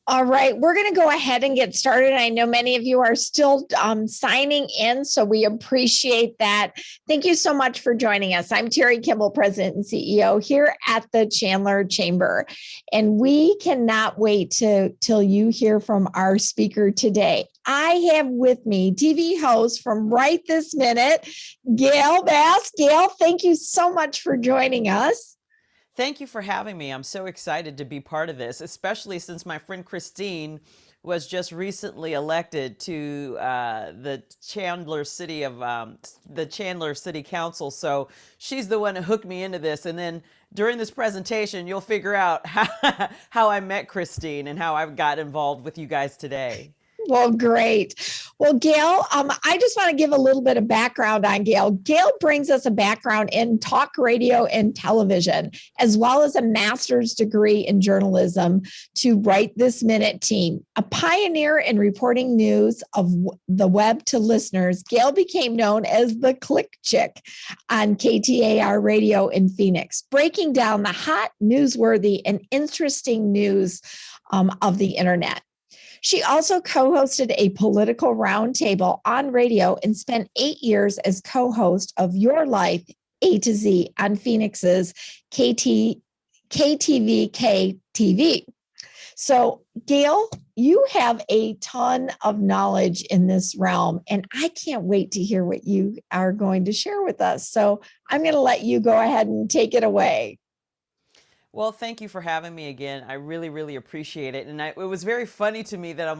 All right, we're going to go ahead and get started. I know many of you are still signing in, so we appreciate that. Thank you so much for joining us. I'm Terry Kimball, President and CEO here at the Chandler Chamber, and we cannot wait till you hear from our speaker today. I have with me TV host from Right This Minute, Gayle Bass. Gayle, thank you so much for joining us. Thank you for having me. I'm so excited to be part of this, especially since my friend Christine was just recently elected to the Chandler City Council. So she's the one who hooked me into this. And then during this presentation, you'll figure out how I met Christine and how I've got involved with you guys today. Well, great. Well, Gayle, I just want to give a little bit of background on Gayle. Gayle brings us a background in talk radio and television, as well as a master's degree in journalism to Right This Minute team. A pioneer in reporting news of the web to listeners, Gayle became known as the Click Chick on KTAR radio in Phoenix, breaking down the hot, newsworthy, and interesting news of the internet. She also co-hosted a political roundtable on radio and spent 8 years as co-host of Your Life A to Z on Phoenix's KTVK TV. So, Gayle, you have a ton of knowledge in this realm, and I can't wait to hear what you are going to share with us. So I'm going to let you go ahead and take it away. Well, thank you for having me again. I really, really appreciate it. And it was very funny to me that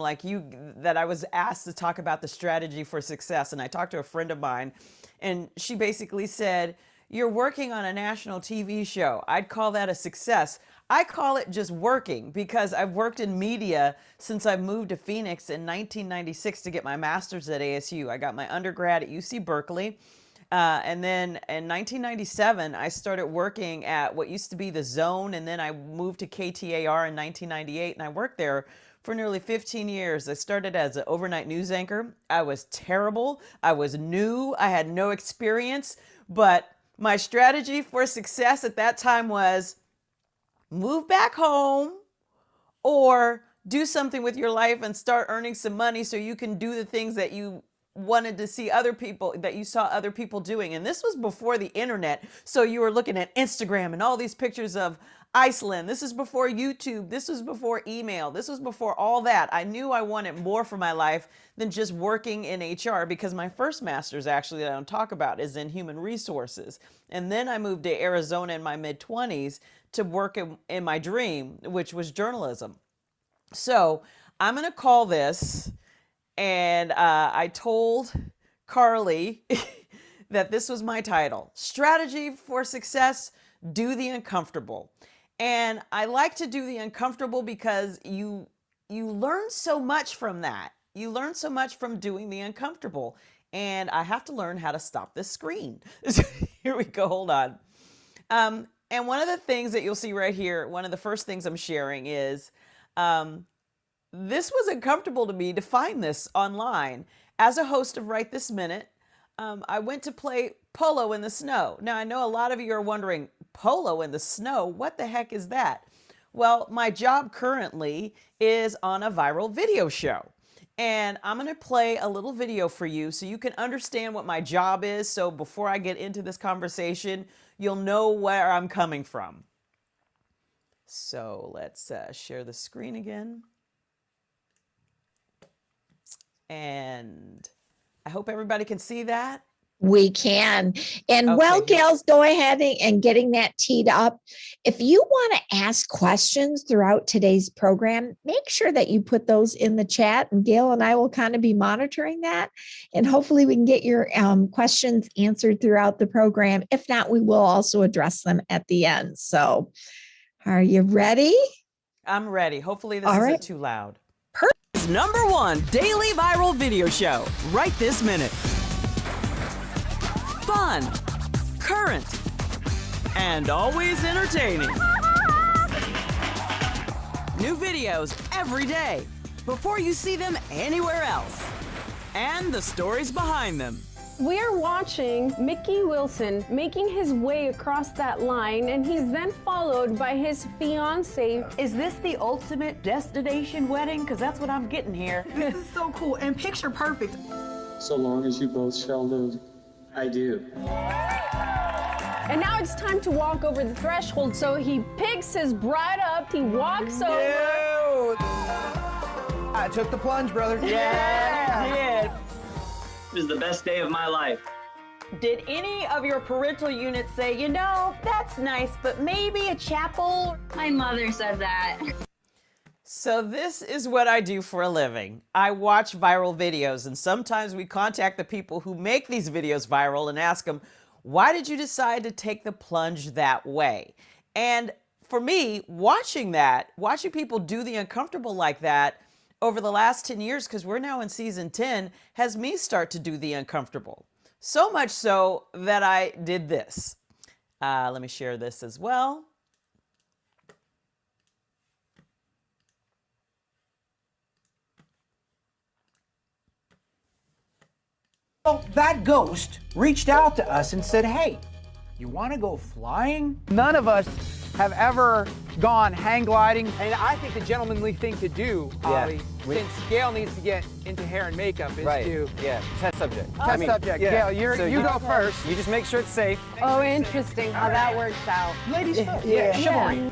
that I was asked to talk about the strategy for success. And I talked to a friend of mine, and she basically said, "You're working on a national TV show. I'd call that a success." I call it just working, because I've worked in media since I moved to Phoenix in 1996 to get my master's at ASU. I got my undergrad at UC Berkeley. And then in 1997, I started working at what used to be The Zone, and then I moved to KTAR in 1998, and I worked there for nearly 15 years. I started as an overnight news anchor. I was terrible. I was new. I had no experience, but my strategy for success at that time was move back home or do something with your life and start earning some money so you can do the things that you wanted to see that you saw other people doing. And this was before the internet. So you were looking at Instagram and all these pictures of Iceland. This is before YouTube. This was before email. This was before all that. I knew I wanted more for my life than just working in HR, because my first master's actually that I don't talk about is in human resources. And then I moved to Arizona in my mid-20s to work in my dream, which was journalism. So I'm going to call this, and I told Carly that this was my title: Strategy for Success, Do the Uncomfortable. And I like to do the uncomfortable because you learn so much from that. You learn so much from doing the uncomfortable. And I have to learn how to stop this screen. Here we go, hold on. And one of the things that you'll see right here, one of the first things I'm sharing is, this was uncomfortable to me to find this online. As a host of Right This Minute, I went to play polo in the snow. Now, I know a lot of you are wondering, polo in the snow? What the heck is that? Well, my job currently is on a viral video show. And I'm going to play a little video for you so you can understand what my job is. So before I get into this conversation, you'll know where I'm coming from. So let's share the screen again. And I hope everybody can see that. We can. And Okay, while good. Gayle's go ahead and getting that teed up, if you want to ask questions throughout today's program, make sure that you put those in the chat, and Gayle and I will kind of be monitoring that. And hopefully we can get your questions answered throughout the program. If not, we will also address them at the end. So are you ready? I'm ready. Hopefully this All isn't right. too loud. #1 daily viral video show, Right This Minute. Fun, current, and always entertaining. New videos every day before you see them anywhere else. And the stories behind them. We are watching Mickey Wilson making his way across that line, and he's then followed by his fiance. Is this the ultimate destination wedding? Because that's what I'm getting here. This is so cool and picture perfect. So long as you both shall live, I do. And now it's time to walk over the threshold. So he picks his bride up, he walks over. I took the plunge, brother. Yeah. It was the best day of my life. Did any of your parental units say, you know, that's nice, but maybe a chapel? My mother said that. So this is what I do for a living. I watch viral videos, and sometimes we contact the people who make these videos viral and ask them, why did you decide to take the plunge that way? And for me, watching people do the uncomfortable like that over the last 10 years, because we're now in season 10, has me start to do the uncomfortable. So much so that I did this. Let me share this as well. Well, that ghost reached out to us and said, hey, you want to go flying? None of us have ever gone hang gliding. And I think the gentlemanly thing to do, Ollie, since Gayle needs to get into hair and makeup, is to... test subject. Test subject. Gayle, you go first. You just make sure it's safe. Oh, interesting how that works out. Ladies first. Chivalry.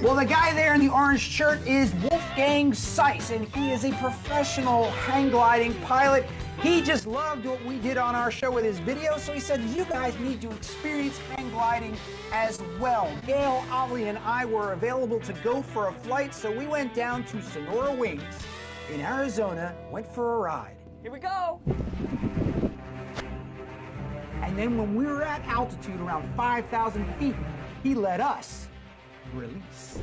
Well, the guy there in the orange shirt is Wolfgang Seiss, and he is a professional hang gliding pilot. He just loved what we did on our show with his video, so he said, you guys need to experience hang gliding as well. Gayle, Ollie, and I were available to go for a flight, so we went down to Sonora Wings in Arizona, went for a ride. Here we go. And then when we were at altitude around 5,000 feet, he let us release.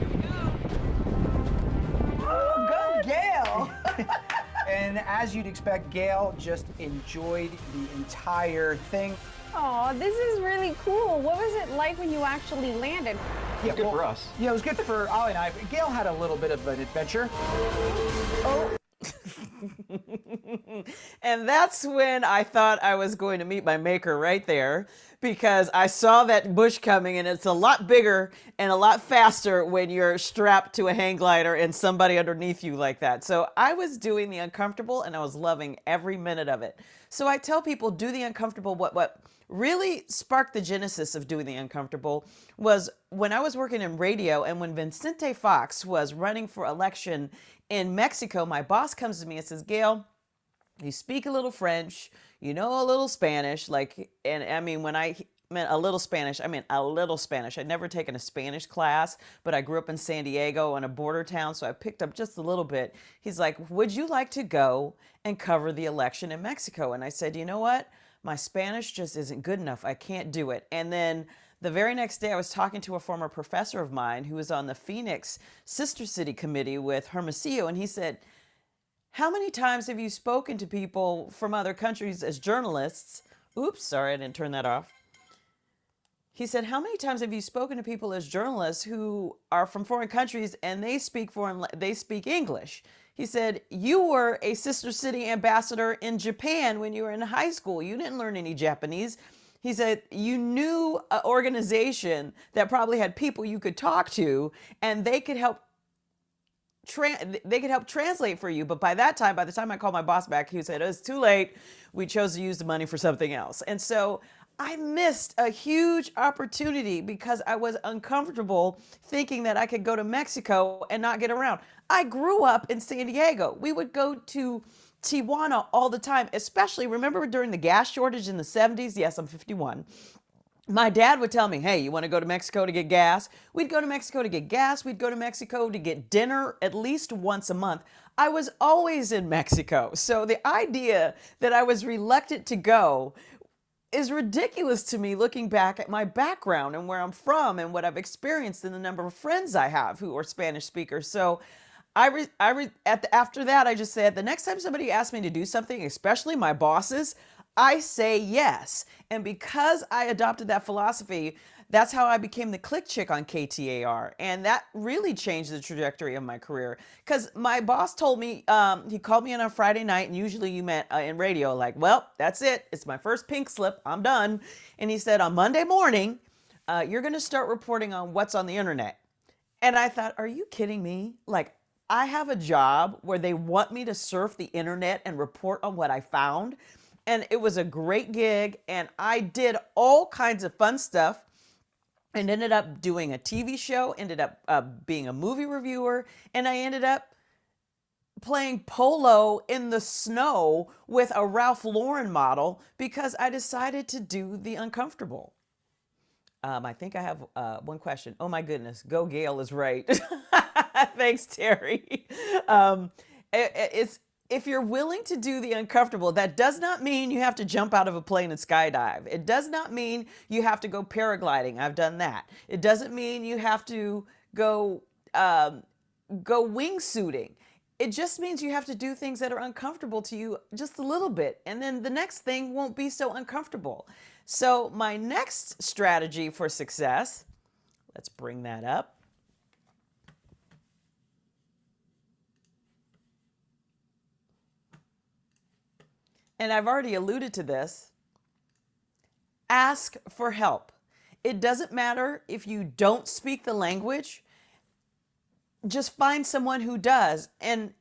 Oh, go Gayle! And as you'd expect, Gayle just enjoyed the entire thing. Oh, this is really cool. What was it like when you actually landed? It was good for us. Yeah, it was good for Ollie and I. Gayle had a little bit of an adventure. And that's when I thought I was going to meet my maker right there, because I saw that bush coming, and it's a lot bigger and a lot faster when you're strapped to a hang glider and somebody underneath you like that. So I was doing the uncomfortable, and I was loving every minute of it. So I tell people, do the uncomfortable. What really sparked the genesis of doing the uncomfortable was when I was working in radio, and when Vicente Fox was running for election in Mexico, my boss comes to me and says, Gayle, you speak a little French, you know a little Spanish, and I mean, when I meant a little Spanish, I meant a little Spanish. I'd never taken a Spanish class, but I grew up in San Diego in a border town, so I picked up just a little bit. He's like, would you like to go and cover the election in Mexico? And I said, you know what? My Spanish just isn't good enough. I can't do it. And then the very next day, I was talking to a former professor of mine who was on the Phoenix Sister City Committee with Hermosillo, and he said, how many times have you spoken to people from other countries as journalists? Oops, sorry, I didn't turn that off. He said, how many times have you spoken to people as journalists who are from foreign countries and they speak English? He said, you were a Sister City ambassador in Japan when you were in high school. You didn't learn any Japanese. He said, you knew an organization that probably had people you could talk to, and they could help translate for you. But by the time I called my boss back, he said, it's too late. We chose to use the money for something else. And so I missed a huge opportunity because I was uncomfortable thinking that I could go to Mexico and not get around. I grew up in San Diego. We would go to Tijuana all the time, especially, remember during the gas shortage in the 70s? Yes, I'm 51. My dad would tell me, hey, you want to go to Mexico to get gas? We'd go to Mexico to get gas. We'd go to Mexico to get dinner at least once a month. I was always in Mexico. So the idea that I was reluctant to go is ridiculous to me, looking back at my background and where I'm from and what I've experienced and the number of friends I have who are Spanish speakers. So after that, I just said, the next time somebody asks me to do something, especially my bosses, I say yes. And because I adopted that philosophy, that's how I became the click chick on KTAR. And that really changed the trajectory of my career. Because my boss told me, he called me in on Friday night, and usually you met in radio, like, well, that's it. It's my first pink slip. I'm done. And he said, on Monday morning, you're going to start reporting on what's on the internet. And I thought, are you kidding me? Like, I have a job where they want me to surf the internet and report on what I found. And it was a great gig. And I did all kinds of fun stuff and ended up doing a TV show, ended up being a movie reviewer. And I ended up playing polo in the snow with a Ralph Lauren model because I decided to do the uncomfortable. I think I have one question. Oh my goodness, go Gayle is right. Thanks, Terry. It's if you're willing to do the uncomfortable, that does not mean you have to jump out of a plane and skydive. It does not mean you have to go paragliding. I've done that. It doesn't mean you have to go wingsuiting. It just means you have to do things that are uncomfortable to you just a little bit. And then the next thing won't be so uncomfortable. So my next strategy for success, let's bring that up. And I've already alluded to this. Ask for help. It doesn't matter if you don't speak the language. Just find someone who does. And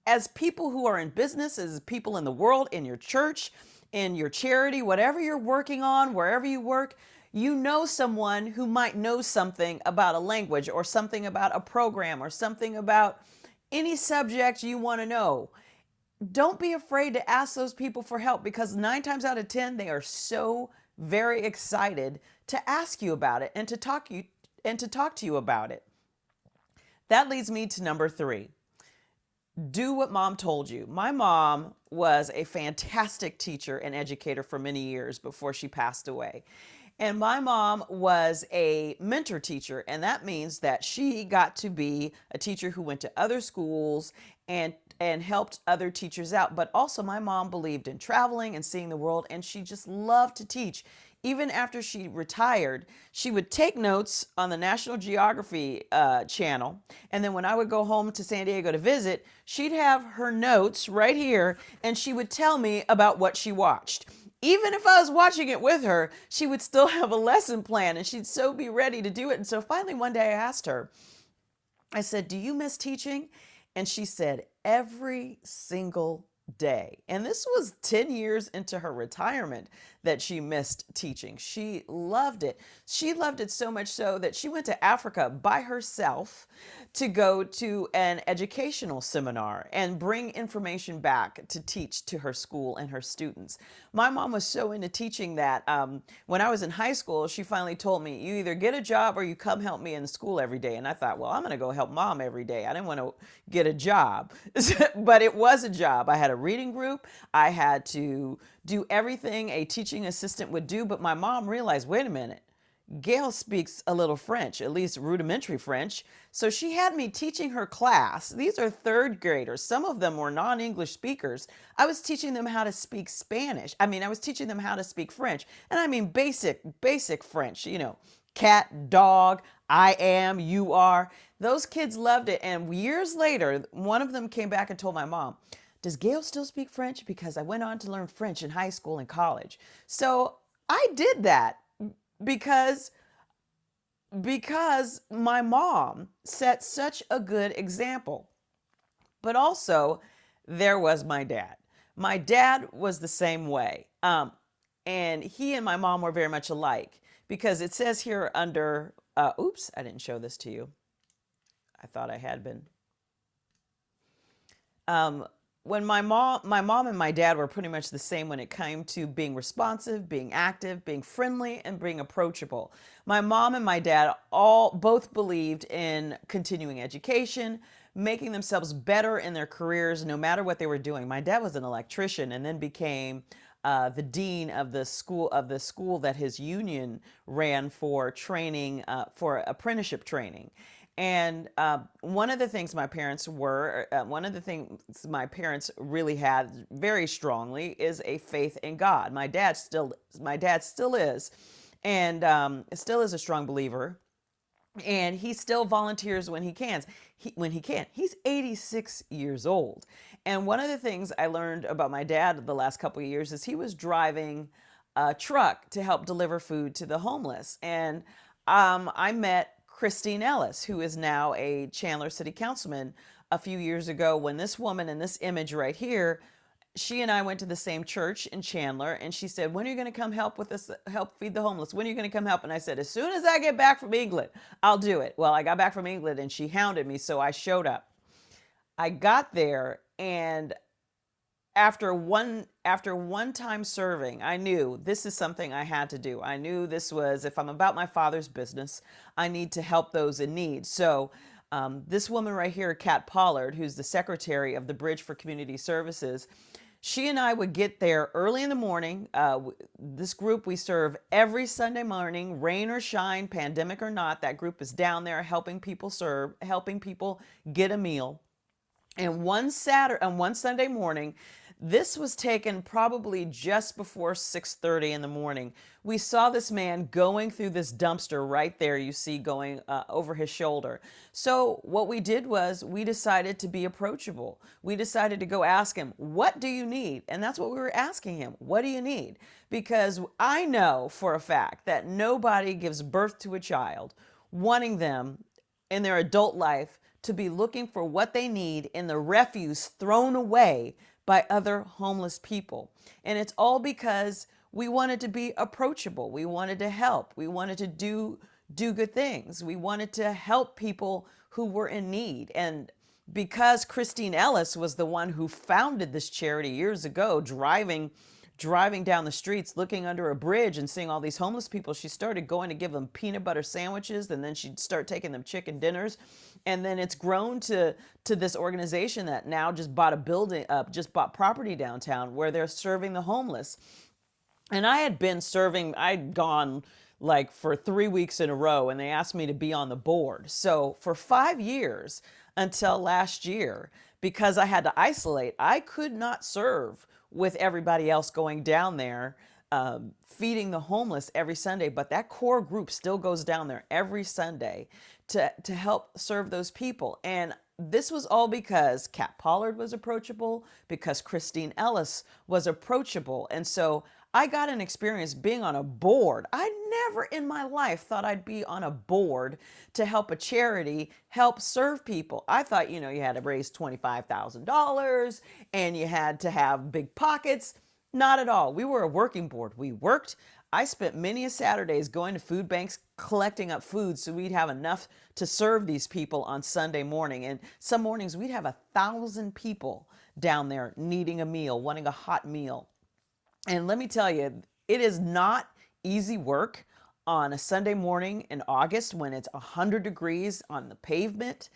as people who are in business, as people in the world, in your church, in your charity, whatever you're working on, wherever you work, you know someone who might know something about a language or something about a program or something about any subject you want to know. Don't be afraid to ask those people for help, because 9 times out of 10, they are so very excited to ask you about it and to talk to you about it. That leads me to number 3. Do what mom told you. My mom was a fantastic teacher and educator for many years before she passed away. And my mom was a mentor teacher, and that means that she got to be a teacher who went to other schools and helped other teachers out. But also my mom believed in traveling and seeing the world, and she just loved to teach. Even after she retired, she would take notes on the National Geography channel. And then when I would go home to San Diego to visit, she'd have her notes right here, and she would tell me about what she watched. Even if I was watching it with her, she would still have a lesson plan, and she'd so be ready to do it. And so finally one day I asked her, I said, do you miss teaching? And she said, every single day. And this was 10 years into her retirement that she missed teaching. She loved it. She loved it so much so that she went to Africa by herself to go to an educational seminar and bring information back to teach to her school and her students. My mom was so into teaching that when I was in high school, she finally told me, you either get a job or you come help me in school every day. And I thought, well, I'm going to go help mom every day. I didn't want to get a job, but it was a job. I had a reading group. I had to do everything a teaching assistant would do. But my mom realized, wait a minute, Gayle speaks a little French, at least rudimentary French. So she had me teaching her class. These are 3rd graders. Some of them were non-English speakers. I was teaching them how to speak Spanish. I was teaching them how to speak French. And I mean basic French, you know, cat, dog, I am, you are. Those kids loved it. And years later, one of them came back and told my mom, does Gayle still speak French? Because I went on to learn French in high school and college. So I did that because my mom set such a good example. But also, there was my dad. My dad was the same way. And he and my mom were very much alike, because it says here under, oops, I didn't show this to you. I thought I had been. When my mom and my dad were pretty much the same when it came to being responsive, being active, being friendly, and being approachable. My mom and my dad both believed in continuing education, making themselves better in their careers no matter what they were doing. My dad was an electrician and then became the dean of the school that his union ran for training, for apprenticeship training. And one of the things my parents really had very strongly is a faith in God. My dad still is. and still is a strong believer. And he still volunteers when he can. He's 86 years old. And one of the things I learned about my dad the last couple of years is he was driving a truck to help deliver food to the homeless. And I met Christine Ellis, who is now a Chandler City Councilman, a few years ago, when this woman in this image right here, she and I went to the same church in Chandler, and she said, when are you going to come help with us, help feed the homeless? When are you going to come help? And I said, as soon as I get back from England, I'll do it. Well, I got back from England and she hounded me, so I showed up. I got there, and after one time serving, I knew this is something I had to do. I knew this was, if I'm about my Father's business, I need to help those in need. So this woman right here, Kat Pollard, who's the secretary of the Bridge for Community Services, she and I would get there early in the morning. This group, we serve every Sunday morning, rain or shine, pandemic or not. That group is down there helping people serve, helping people get a meal. And one Sunday morning, this was taken probably just before 6:30 in the morning. We saw this man going through this dumpster right there, you see, going over his shoulder. So what we did was we decided to be approachable. We decided to go ask him, what do you need? And that's what we were asking him. What do you need? Because I know for a fact that nobody gives birth to a child wanting them in their adult life to be looking for what they need in the refuse thrown away by other homeless people. And it's all because we wanted to be approachable. We wanted to help. We wanted to do good things. We wanted to help people who were in need. And because Christine Ellis was the one who founded this charity years ago, driving down the streets, looking under a bridge and seeing all these homeless people, she started going to give them peanut butter sandwiches, and then she'd start taking them chicken dinners. And then it's grown to this organization that now just bought a building, just bought property downtown where they're serving the homeless. And I had been serving, I'd gone like for 3 weeks in a row, and they asked me to be on the board. So for 5 years until last year, because I had to isolate, I could not serve with everybody else going down there feeding the homeless every Sunday. But that core group still goes down there every Sunday to help serve those people. And this was all because Kat Pollard was approachable, because Christine Ellis was approachable. And so I got an experience being on a board. I never in my life thought I'd be on a board to help a charity help serve people. I thought, you had to raise $25,000 and you had to have big pockets. Not at all. We were a working board. We worked. I spent many Saturdays going to food banks, collecting up food so we'd have enough to serve these people on Sunday morning. And some mornings we'd have 1,000 people down there needing a meal, wanting a hot meal. And let me tell you, it is not easy work on a Sunday morning in August when it's 100 degrees on the pavement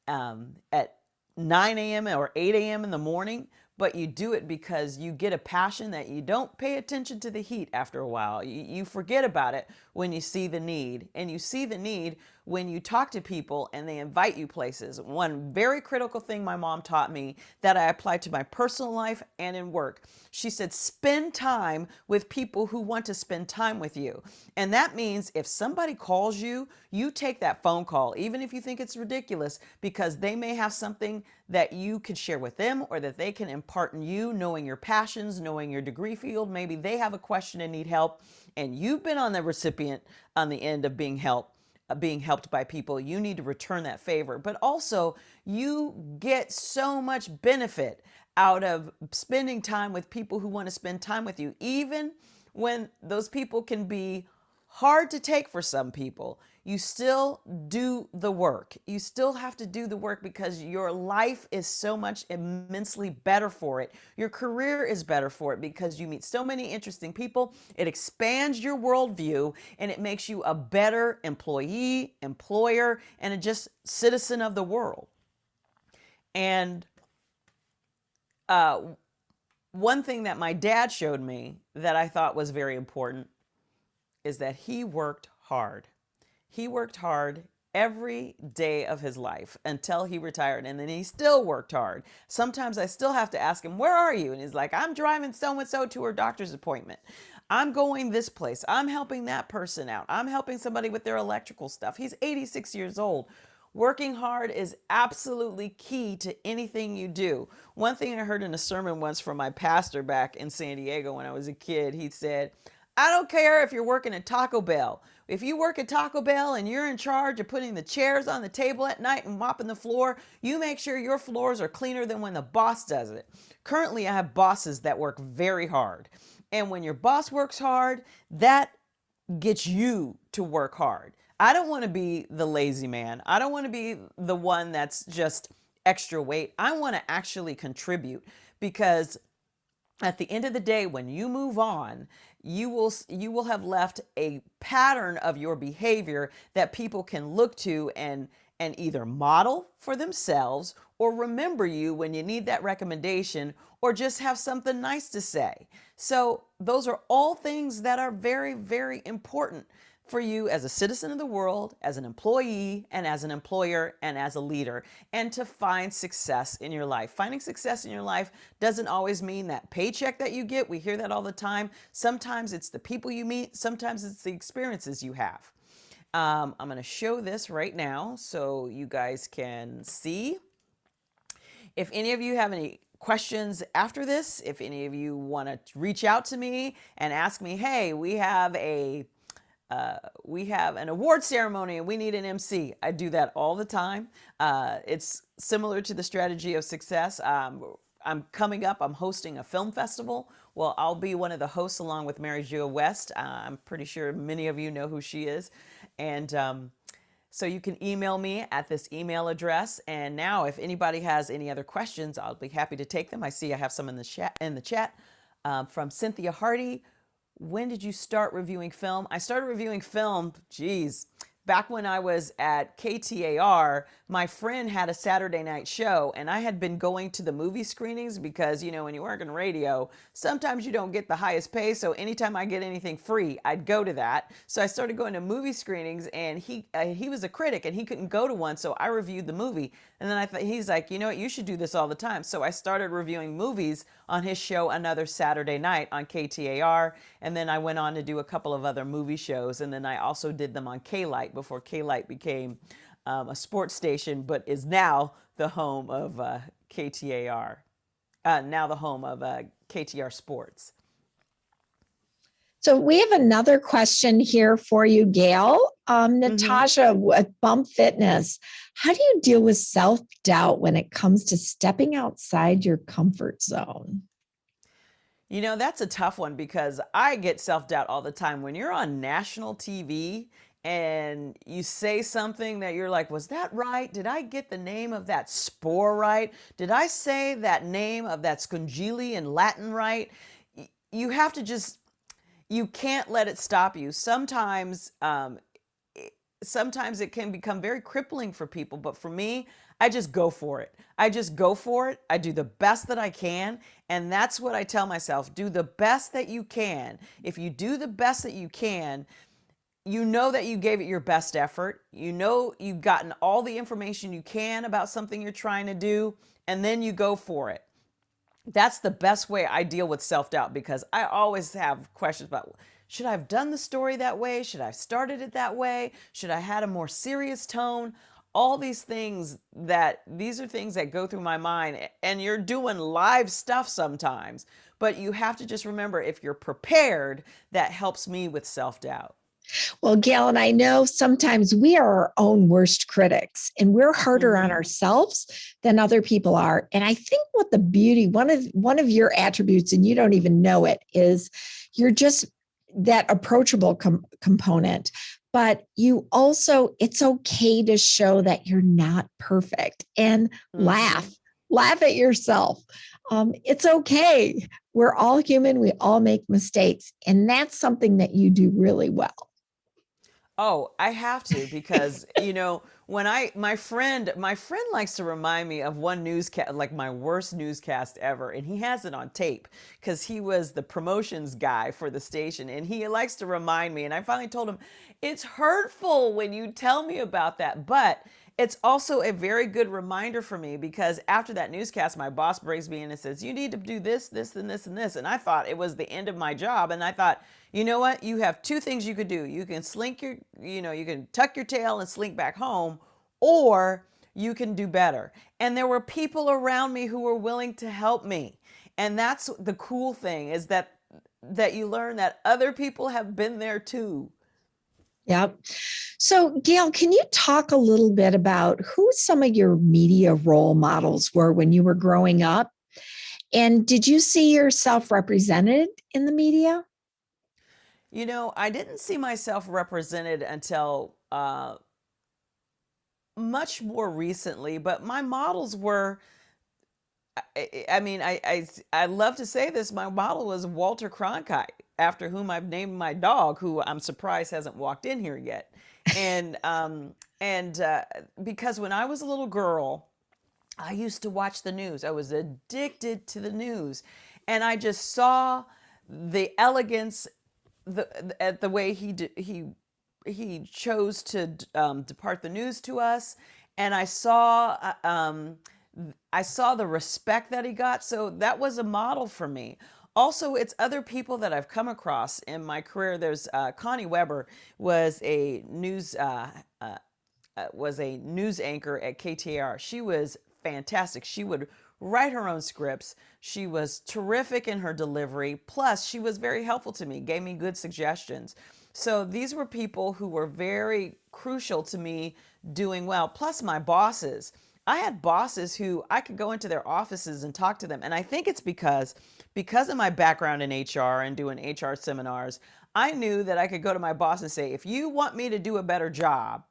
at 9 a.m. or 8 a.m. in the morning. But you do it because you get a passion that you don't pay attention to the heat after a while. You forget about it when you see the need. And you see the need when you talk to people and they invite you places. One very critical thing my mom taught me that I apply to my personal life and in work. She said, spend time with people who want to spend time with you. And that means if somebody calls you, you take that phone call, even if you think it's ridiculous, because they may have something that you could share with them or that they can impart in you, knowing your passions, knowing your degree field. Maybe they have a question and need help, and you've been on the recipient on the end of being helped by people. You need to return that favor. But also, you get so much benefit out of spending time with people who want to spend time with you, even when those people can be hard to take for some people. You still do the work. You still have to do the work because your life is so much immensely better for it. Your career is better for it because you meet so many interesting people. It expands your worldview and it makes you a better employee, employer, and a just citizen of the world. And one thing that my dad showed me that I thought was very important is that he worked hard. He worked hard every day of his life until he retired, and then he still worked hard. Sometimes I still have to ask him, where are you? And he's like, I'm driving so-and-so to her doctor's appointment. I'm going this place. I'm helping that person out. I'm helping somebody with their electrical stuff. He's 86 years old. Working hard is absolutely key to anything you do. One thing I heard in a sermon once from my pastor back in San Diego when I was a kid, he said, I don't care if you're working at Taco Bell. If you work at Taco Bell and you're in charge of putting the chairs on the table at night and mopping the floor, you make sure your floors are cleaner than when the boss does it. Currently, I have bosses that work very hard. And when your boss works hard, that gets you to work hard. I don't want to be the lazy man. I don't want to be the one that's just extra weight. I want to actually contribute, because at the end of the day, when you move on, you will have left a pattern of your behavior that people can look to and either model for themselves or remember you when you need that recommendation or just have something nice to say. So those are all things that are very, very important for you as a citizen of the world, as an employee, and as an employer, and as a leader, and to find success in your life. Finding success in your life doesn't always mean that paycheck that you get. We hear that all the time. Sometimes it's the people you meet. Sometimes it's the experiences you have. I'm going to show this right now so you guys can see. If any of you have any questions after this, if any of you want to reach out to me and ask me, hey, we have an award ceremony and we need an MC. I do that all the time. It's similar to the strategy of success. I'm coming up, I'm hosting a film festival. Well, I'll be one of the hosts along with Mary Jo West. I'm pretty sure many of you know who she is. And so you can email me at this email address. And now if anybody has any other questions, I'll be happy to take them. I see I have some in the chat from Cynthia Hardy. When did you start reviewing film? I started reviewing film, back when I was at KTAR. My friend had a Saturday night show, and I had been going to the movie screenings because, you know, when you work in radio, sometimes you don't get the highest pay. So anytime I get anything free, I'd go to that. So I started going to movie screenings, and he was a critic, and he couldn't go to one. So I reviewed the movie. And then he's like, you know what, you should do this all the time. So I started reviewing movies on his show Another Saturday Night on KTAR. And then I went on to do a couple of other movie shows. And then I also did them on K-Lite before K-Lite became a sports station, but is now the home of KTAR, now the home of KTR Sports. So we have another question here for you, Gayle. Natasha with Bump Fitness. How do you deal with self-doubt when it comes to stepping outside your comfort zone? You know, that's a tough one because I get self-doubt all the time. When you're on national TV and you say something that you're like, was that right? Did I get the name of that spore right? Did I say that name of that scungili in Latin right? You have to just, you can't let it stop you. Sometimes it can become very crippling for people, but for me, I just go for it. I just go for it. I do the best that I can. And that's what I tell myself. Do the best that you can. If you do the best that you can, you know that you gave it your best effort. You know you've gotten all the information you can about something you're trying to do, and then you go for it. That's the best way I deal with self-doubt, because I always have questions about, should I have done the story that way? Should I have started it that way? Should I have had a more serious tone? All these things these are things that go through my mind, and you're doing live stuff sometimes, but you have to just remember, if you're prepared, that helps me with self-doubt. Well, Gayle, and I know sometimes we are our own worst critics, and we're harder on ourselves than other people are. And I think what the beauty, one of your attributes, and you don't even know it, is you're just that approachable component. But you also, it's okay to show that you're not perfect and laugh at yourself. It's okay. We're all human. We all make mistakes. And that's something that you do really well. Oh, I have to, because, you know, when my friend likes to remind me of one newscast, like my worst newscast ever. And he has it on tape because he was the promotions guy for the station. And he likes to remind me. And I finally told him, it's hurtful when you tell me about that, but it's also a very good reminder for me, because after that newscast, my boss brings me in and says, you need to do this, this, and this, and this. And I thought it was the end of my job. And I thought, you know what? You have two things you could do. You can you can tuck your tail and slink back home, or you can do better. And there were people around me who were willing to help me. And that's the cool thing, is that you learn that other people have been there too. Yep. So, Gayle, can you talk a little bit about who some of your media role models were when you were growing up? And did you see yourself represented in the media? I didn't see myself represented until much more recently, but my models were, I love to say this, my model was Walter Cronkite, after whom I've named my dog, who I'm surprised hasn't walked in here yet. And because when I was a little girl, I used to watch the news. I was addicted to the news, and I just saw the elegance, the way he chose to depart the news to us, and I saw the respect that he got. So that was a model for me. Also, it's other people that I've come across in my career. There's Connie Weber was a news anchor at KTAR. She was fantastic. She would write her own scripts. She was terrific in her delivery. Plus, she was very helpful to me, gave me good suggestions. So these were people who were very crucial to me doing well. Plus, my bosses. I had bosses who I could go into their offices and talk to them. And I think it's because of my background in HR and doing HR seminars, I knew that I could go to my boss and say, if you want me to do a better job,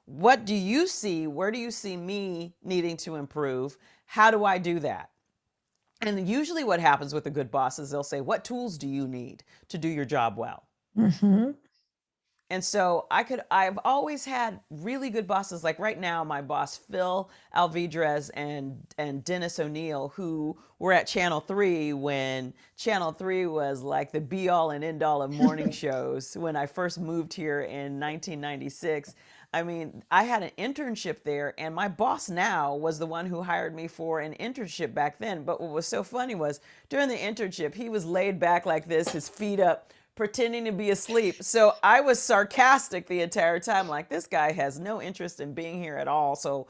what do you see? Where do you see me needing to improve? How do I do that? And usually what happens with a good boss is they'll say, what tools do you need to do your job well? Mm-hmm. And so I've always had really good bosses. Like right now, my boss, Phil Alvidrez and Dennis O'Neill, who were at Channel 3 when Channel 3 was like the be all and end all of morning shows. When I first moved here in 1996, I mean, I had an internship there, and my boss now was the one who hired me for an internship back then. But what was so funny was during the internship, he was laid back like this, his feet up, pretending to be asleep. So I was sarcastic the entire time, like, this guy has no interest in being here at all. So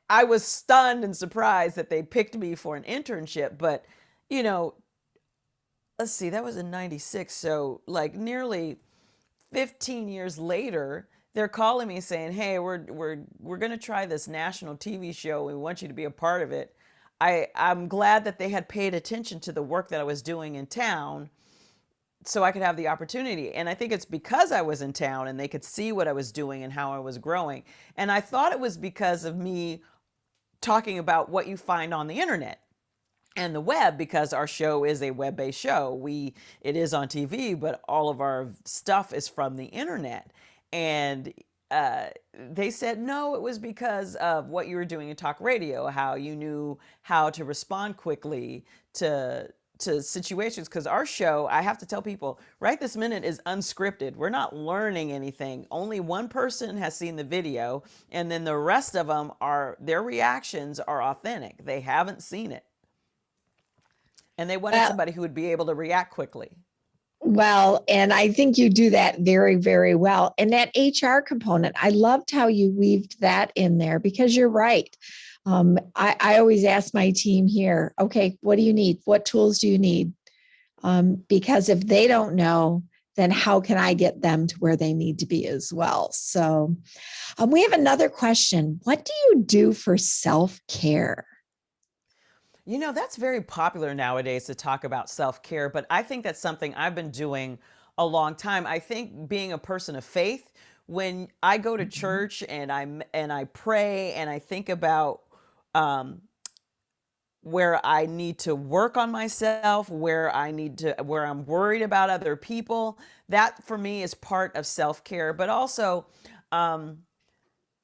I was stunned and surprised that they picked me for an internship. But, let's see, that was in 96. So like nearly 15 years later, they're calling me saying, hey, we're going to try this national TV show. We want you to be a part of it. I'm glad that they had paid attention to the work that I was doing in town, so I could have the opportunity. And I think it's because I was in town and they could see what I was doing and how I was growing. And I thought it was because of me talking about what you find on the internet and the web, because our show is a web-based show. It is on TV, but all of our stuff is from the internet. And they said, no, it was because of what you were doing in talk radio, how you knew how to respond quickly to situations. Because our show, I have to tell people, right this minute, is unscripted. We're not learning anything. Only one person has seen the video, and then the rest of them their reactions are authentic. They haven't seen it. And they wanted somebody who would be able to react quickly. Well, and I think you do that very, very well. And that HR component, I loved how you weaved that in there, because you're right. I always ask my team here, okay, what do you need? What tools do you need? Because if they don't know, then how can I get them to where they need to be as well? So we have another question. What do you do for self-care? That's very popular nowadays to talk about self-care, but I think that's something I've been doing a long time. I think being a person of faith, when I go to church and I pray and I think about where I need to work on myself, where I'm worried about other people, that for me is part of self-care. But also,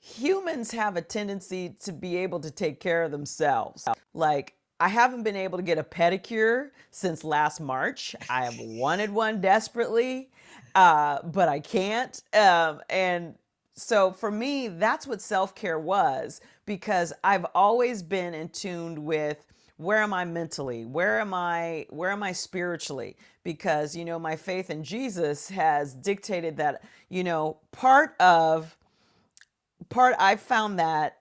humans have a tendency to be able to take care of themselves. Like, I haven't been able to get a pedicure since last March. I have wanted one desperately, but I can't. And So for me, that's what self-care was, because I've always been in tune with where am I mentally? Where am I spiritually? Because, my faith in Jesus has dictated that, I've found that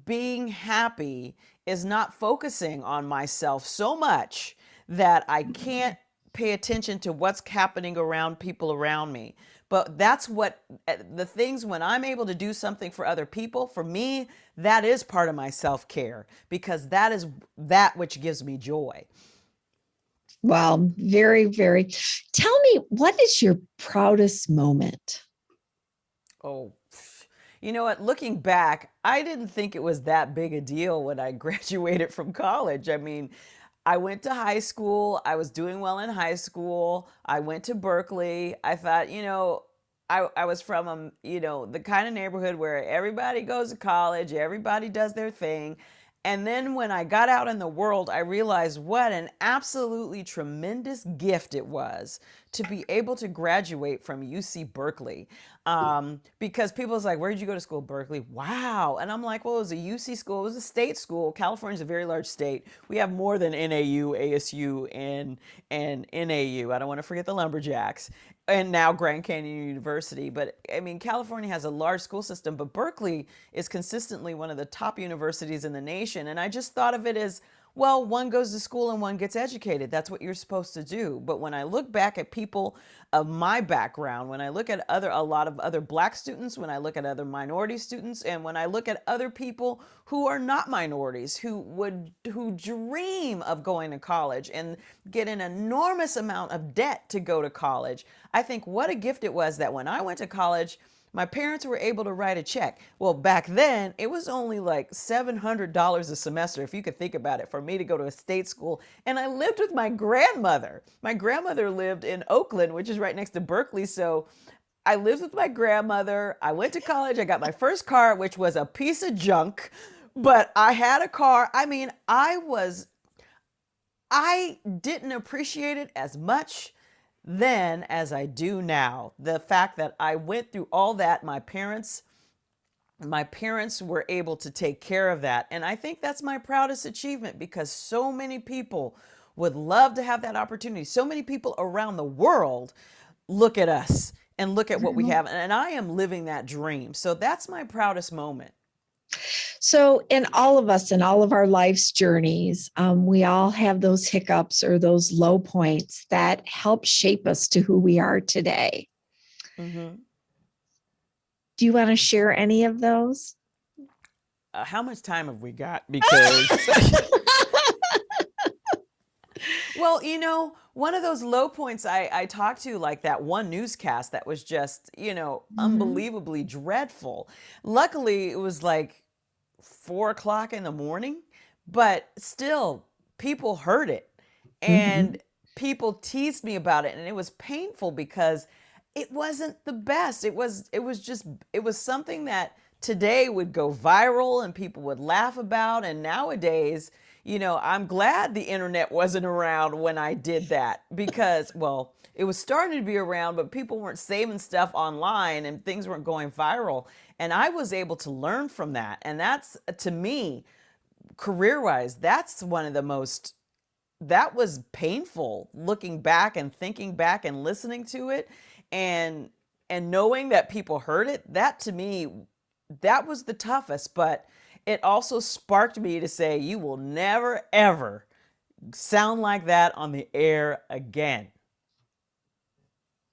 being happy is not focusing on myself so much that I can't pay attention to what's happening around people around me. But that's what the things when I'm able to do something for other people, for me, that is part of my self-care, because that is that which gives me joy. Well, very, very. Tell me, what is your proudest moment? Oh, you know what? Looking back, I didn't think it was that big a deal when I graduated from college. I mean, I went to high school. I was doing well in high school. I went to Berkeley. I thought, I was from, the kind of neighborhood where everybody goes to college, everybody does their thing. And then when I got out in the world, I realized what an absolutely tremendous gift it was to be able to graduate from UC Berkeley. Because people's like, where did you go to school? Berkeley. Wow. And I'm like, well, it was a UC school. It was a state school. California's a very large state. We have more than NAU, ASU, and NAU. I don't want to forget the Lumberjacks. And now Grand Canyon University. But I mean, California has a large school system, but Berkeley is consistently one of the top universities in the nation. And I just thought of it as, well, one goes to school and one gets educated. That's what you're supposed to do. But when I look back at people of my background, when I look at a lot of other Black students, when I look at other minority students, and when I look at other people who are not minorities, who dream of going to college and get an enormous amount of debt to go to college, I think what a gift it was that when I went to college, my parents were able to write a check. Well, back then, it was only like $700 a semester, if you could think about it, for me to go to a state school. And I lived with my grandmother. My grandmother lived in Oakland, which is right next to Berkeley. So I lived with my grandmother. I went to college. I got my first car, which was a piece of junk, but I had a car. I mean, I didn't appreciate it as much then as I do now. The fact that I went through all that, my parents were able to take care of that. And I think that's my proudest achievement, because so many people would love to have that opportunity. So many people around the world look at us and look at what we have. And I am living that dream. So that's my proudest moment. So in all of us, in all of our life's journeys, we all have those hiccups or those low points that help shape us to who we are today. Mm-hmm. Do you want to share any of those? How much time have we got? Because, well, one of those low points I talked to, like that one newscast that was just, unbelievably dreadful. Luckily, it was like 4 o'clock in the morning, but still people heard it and people teased me about it. And it was painful because it wasn't the best. It was something that today would go viral and people would laugh about. And nowadays, I'm glad the internet wasn't around when I did that, because, well, it was starting to be around, but people weren't saving stuff online and things weren't going viral. And I was able to learn from that. And that's, to me, career-wise, that's one of the most, that was painful, looking back and thinking back and listening to it and knowing that people heard it. That, to me, that was the toughest. But it also sparked me to say, you will never, ever sound like that on the air again.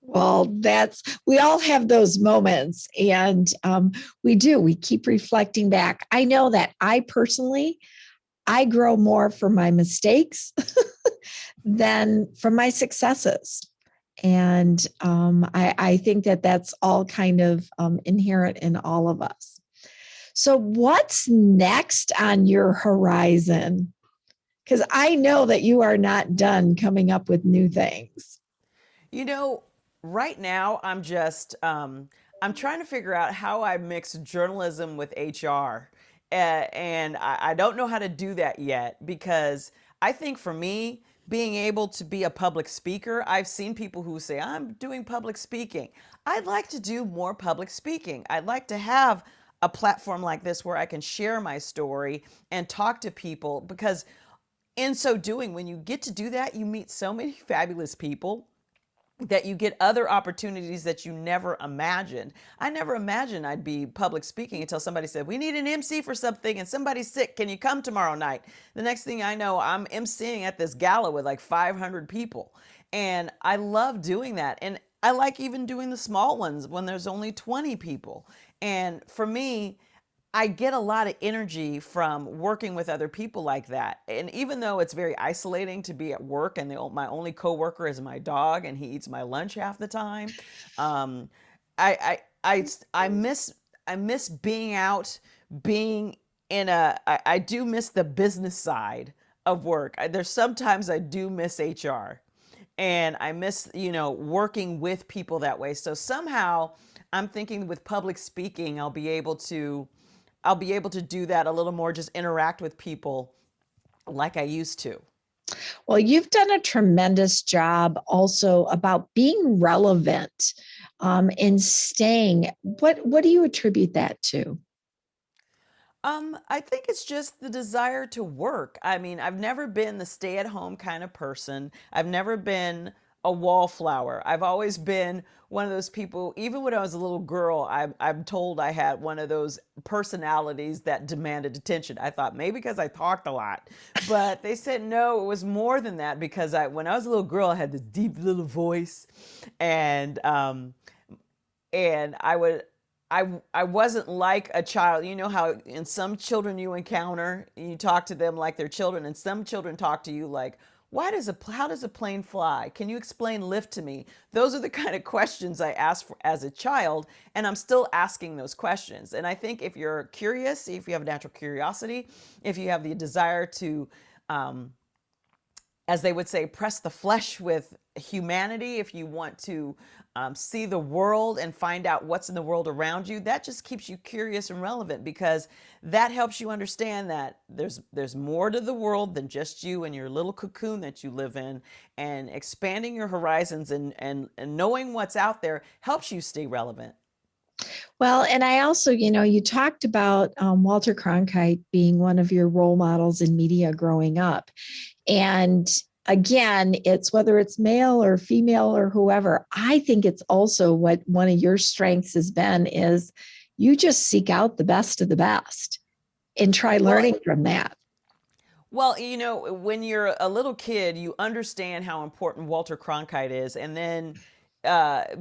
Well, we all have those moments, and we keep reflecting back. I know that I grow more from my mistakes than from my successes. And I think that that's all kind of inherent in all of us. So what's next on your horizon? Because I know that you are not done coming up with new things. Right now, I'm just, I'm trying to figure out how I mix journalism with HR. And I don't know how to do that yet, because I think for me, being able to be a public speaker. I've seen people who say, I'm doing public speaking. I'd like to do more public speaking. I'd like to have a platform like this where I can share my story and talk to people, because in so doing, when you get to do that, you meet so many fabulous people that you get other opportunities that you never imagined. I never imagined I'd be public speaking until somebody said, we need an MC for something and somebody's sick. Can you come tomorrow night? The next thing I know, I'm MCing at this gala with like 500 people. And I love doing that. And I like even doing the small ones when there's only 20 people. And for me, I get a lot of energy from working with other people like that. And even though it's very isolating to be at work and my only coworker is my dog and he eats my lunch half the time, I miss being out, being in I do miss the business side of work. There's sometimes I do miss HR, and I miss, working with people that way. So somehow I'm thinking with public speaking, I'll be able to do that a little more, just interact with people like I used to. Well, you've done a tremendous job also about being relevant and staying. What do you attribute that to? I think it's just the desire to work. I mean, I've never been the stay-at-home kind of person. I've never been a wallflower. I've always been one of those people, even when I was a little girl, I'm told I had one of those personalities that demanded attention. I thought maybe because I talked a lot, but they said no, it was more than that, because when I was a little girl, I had this deep little voice, and I wasn't like a child. You know how in some children you encounter, you talk to them like they're children, and some children talk to you like, how does a plane fly? Can you explain lift to me? Those are the kind of questions I asked for as a child, and I'm still asking those questions. And I think if you're curious, if you have a natural curiosity, if you have the desire to, as they would say, press the flesh with humanity, if you want to see the world and find out what's in the world around you, that just keeps you curious and relevant, because that helps you understand that there's more to the world than just you and your little cocoon that you live in, and expanding your horizons and knowing what's out there helps you stay relevant. Well, and I also, you talked about Walter Cronkite being one of your role models in media growing up. And again, it's whether it's male or female or whoever, I think it's also what one of your strengths has been is you just seek out the best of the best and try learning from that. Well, when you're a little kid, you understand how important Walter Cronkite is. And then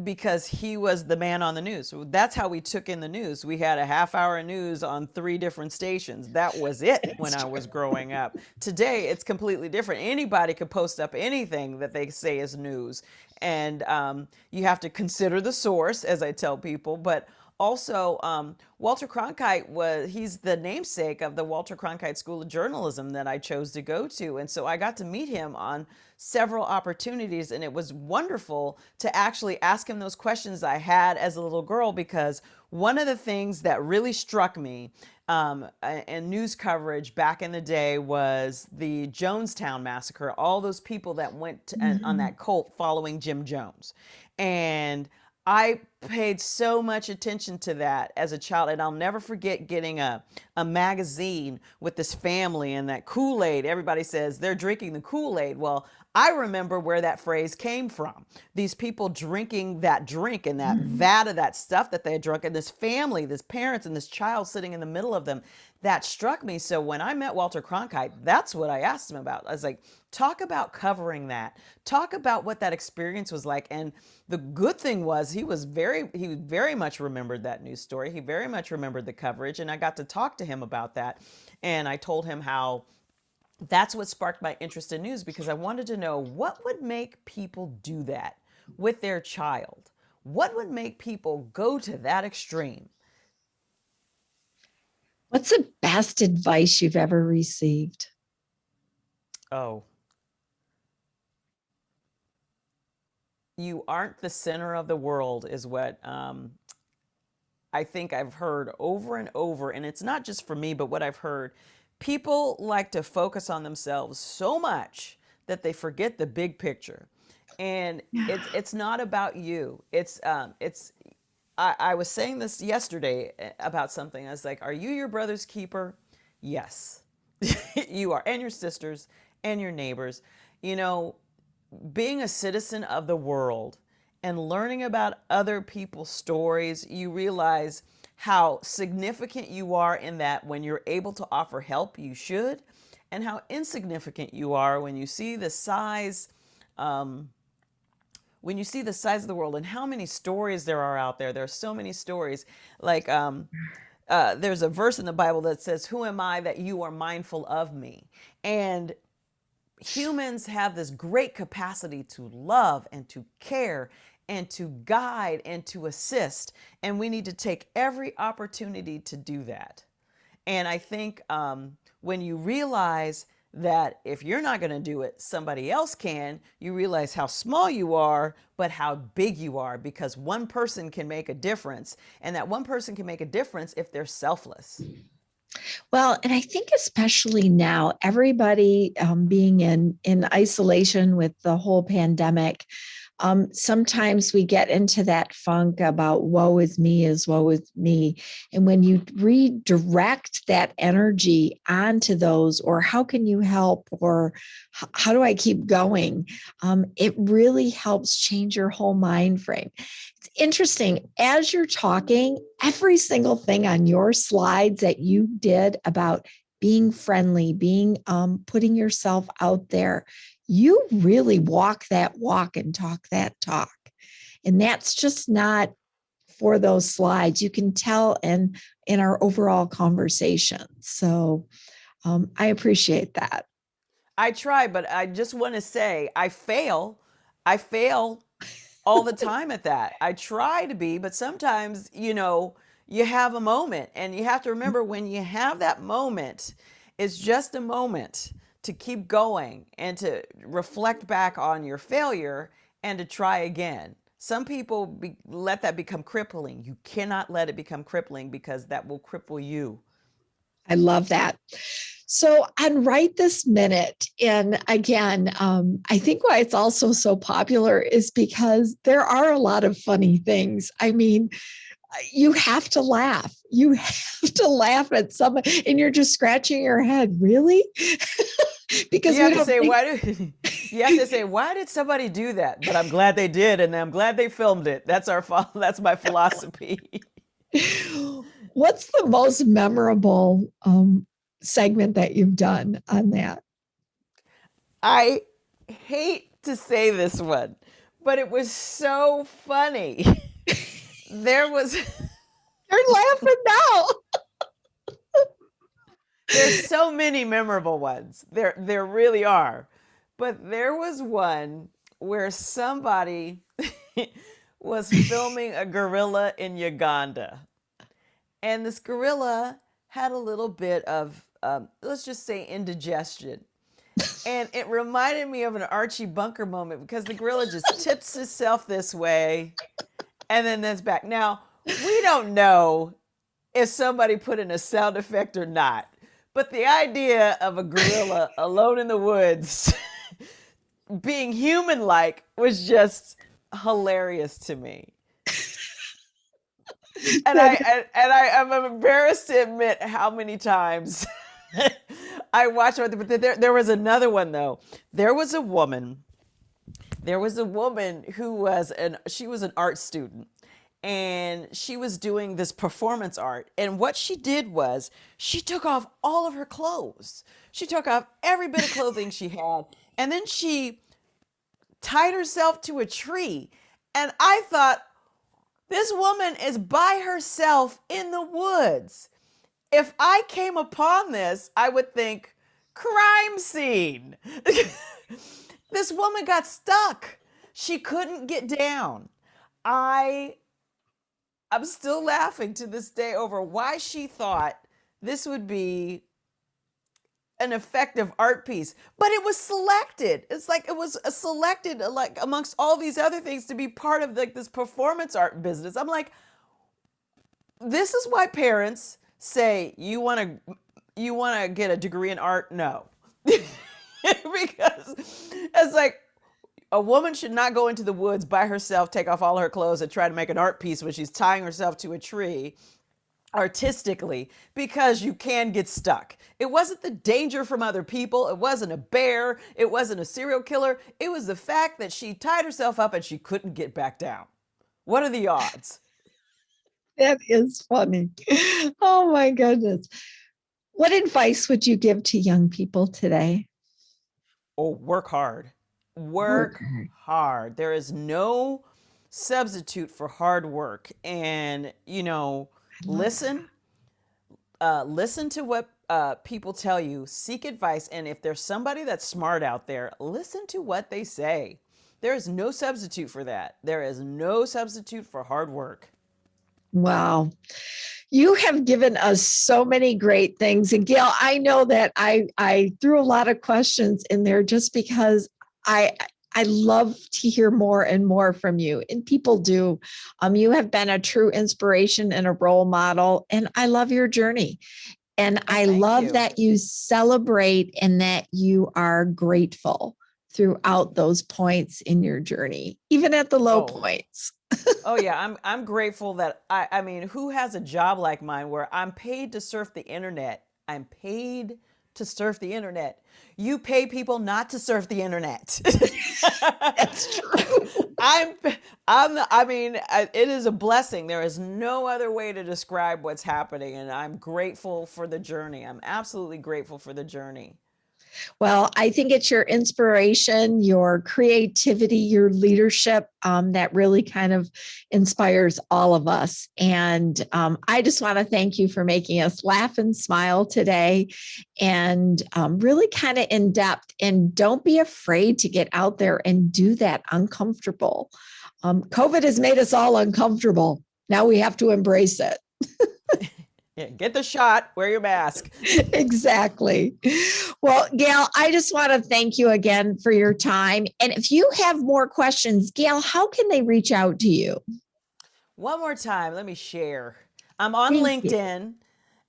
because he was the man on the news. So that's how we took in the news. We had a half-hour news on 3 different stations. That was it when I was growing up. Today, it's completely different. Anybody could post up anything that they say is news. And you have to consider the source, as I tell people. But also, Walter Cronkite he's the namesake of the Walter Cronkite School of Journalism that I chose to go to. And so I got to meet him on several opportunities, and it was wonderful to actually ask him those questions I had as a little girl, because one of the things that really struck me in news coverage back in the day was the Jonestown massacre, all those people that went on that cult following Jim Jones. And I paid so much attention to that as a child, and I'll never forget getting a magazine with this family and that Kool-Aid. Everybody says they're drinking the Kool-Aid. Well, I remember where that phrase came from. These people drinking that drink and that vat of that stuff that they had drunk, and this family, this parents and this child sitting in the middle of them. That struck me. So when I met Walter Cronkite, that's what I asked him about. I was like, talk about covering that. Talk about what that experience was like. And the good thing was he very much remembered that news story. He very much remembered the coverage. And I got to talk to him about that. And I told him how that's what sparked my interest in news, because I wanted to know what would make people do that with their child. What would make people go to that extreme? What's the best advice you've ever received? Oh. You aren't the center of the world is what I think I've heard over and over. And it's not just for me, but what I've heard. People like to focus on themselves so much that they forget the big picture. And it's not about you. I was saying this yesterday about something. I was like, are you your brother's keeper? Yes, you are, and your sisters and your neighbors. You know, being a citizen of the world and learning about other people's stories, you realize how significant you are in that when you're able to offer help, you should, and how insignificant you are when you see the size of the world and how many stories there are out there. There are so many stories. Like there's a verse in the Bible that says, "Who am I that you are mindful of me?" And humans have this great capacity to love and to care and to guide and to assist. And we need to take every opportunity to do that. And I think when you realize that if you're not going to do it, somebody else can, you realize how small you are, but how big you are, because one person can make a difference. And that one person can make a difference if they're selfless. Well, and I think especially now, everybody being in isolation with the whole pandemic, sometimes we get into that funk about woe is me is woe is me. And when you redirect that energy onto those, or how can you help, or how do I keep going? It really helps change your whole mind frame. It's interesting, as you're talking, every single thing on your slides that you did about being friendly, being putting yourself out there, you really walk that walk and talk that talk. And that's just not for those slides. You can tell in our overall conversation. So I appreciate that. I try, but I just want to say I fail all the time at that. I try to be, but sometimes, you have a moment, and you have to remember, when you have that moment, it's just a moment to keep going and to reflect back on your failure and to try again. Some people let that become crippling. You cannot let it become crippling, because that will cripple you. I love that. So on Right This Minute, and again, I think why it's also so popular is because there are a lot of funny things. I mean, you have to laugh. You have to laugh at someone, and you're just scratching your head. Really? Because you have to say, why did somebody do that? But I'm glad they did, and I'm glad they filmed it. That's my philosophy. What's the most memorable segment that you've done on that? I hate to say this one, but it was so funny. You're laughing now. There's so many memorable ones. There really are. But there was one where somebody was filming a gorilla in Uganda. And this gorilla had a little bit of, let's just say, indigestion. And it reminded me of an Archie Bunker moment, because the gorilla just tips itself this way and then that's back. Now, we don't know if somebody put in a sound effect or not, but the idea of a gorilla alone in the woods being human-like was just hilarious to me. And I'm embarrassed to admit how many times I watched it. But there was another one, though. There was a woman who she was an art student, and she was doing this performance art. And what she did was she took off all of her clothes. She took off every bit of clothing she had, and then she tied herself to a tree. And I thought, this woman is by herself in the woods. If I came upon this, I would think, crime scene. This woman got stuck. She couldn't get down. I'm still laughing to this day over why she thought this would be an effective art piece, but it was selected. It's like it was selected, like amongst all these other things, to be part of this performance art business. I'm like, this is why parents say, you want to get a degree in art? No. Because it's like a woman should not go into the woods by herself, take off all her clothes, and try to make an art piece when she's tying herself to a tree artistically, because you can get stuck. It wasn't the danger from other people. It wasn't a bear. It wasn't a serial killer. It was the fact that she tied herself up and she couldn't get back down. What are the odds? That is funny. Oh my goodness. What advice would you give to young people today? Oh, work hard. Work hard. There is no substitute for hard work. And, listen to what people tell you, seek advice. And if there's somebody that's smart out there, listen to what they say. There is no substitute for that. There is no substitute for hard work. Wow. You have given us so many great things. And Gayle, I know that I threw a lot of questions in there just because I love to hear more and more from you, and people do. You have been a true inspiration and a role model, and I love your journey. And I love that you celebrate and that you are grateful throughout those points in your journey, even at the low points. Oh yeah, I'm grateful that I mean, who has a job like mine where I'm paid to surf the internet? I'm paid to surf the internet. You pay people not to surf the internet. That's true. It is a blessing. There is no other way to describe what's happening, and I'm grateful for the journey. I'm absolutely grateful for the journey. Well, I think it's your inspiration, your creativity, your leadership that really kind of inspires all of us. And I just want to thank you for making us laugh and smile today, and really kind of in depth. And don't be afraid to get out there and do that uncomfortable. COVID has made us all uncomfortable. Now we have to embrace it. Yeah, get the shot, wear your mask. Exactly. Well, Gayle, I just want to thank you again for your time. And if you have more questions, Gayle, how can they reach out to you? One more time, let me share. I'm on LinkedIn,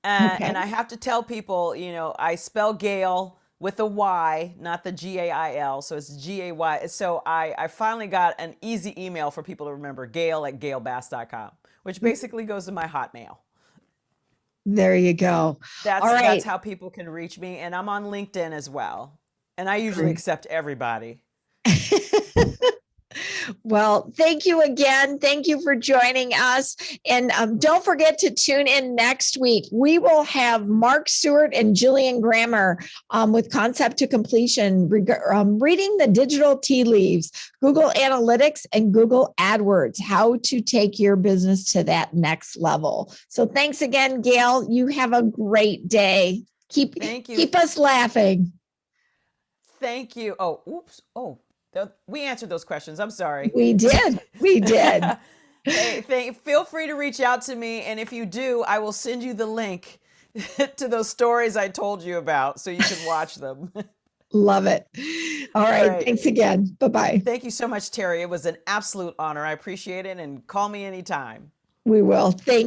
and I have to tell people, I spell Gayle with a Y, not the Gail. So it's Gay. So I finally got an easy email for people to remember, Gayle@GayleBass.com, which basically goes to my Hotmail. There you go. That's how people can reach me. And I'm on LinkedIn as well. And I usually accept everybody. Well, thank you again. Thank you for joining us. And don't forget to tune in next week. We will have Mark Stewart and Jillian Grammer with Concept to Completion, reading the digital tea leaves, Google Analytics, and Google AdWords, how to take your business to that next level. So thanks again, Gayle. You have a great day. Thank you. Keep us laughing. Thank you. Oh, oops. Oh. We answered those questions. I'm sorry. We did. Hey, feel free to reach out to me. And if you do, I will send you the link to those stories I told you about so you can watch them. Love it. All right. Thanks again. Bye-bye. Thank you so much, Terry. It was an absolute honor. I appreciate it. And call me anytime. We will. Thank you.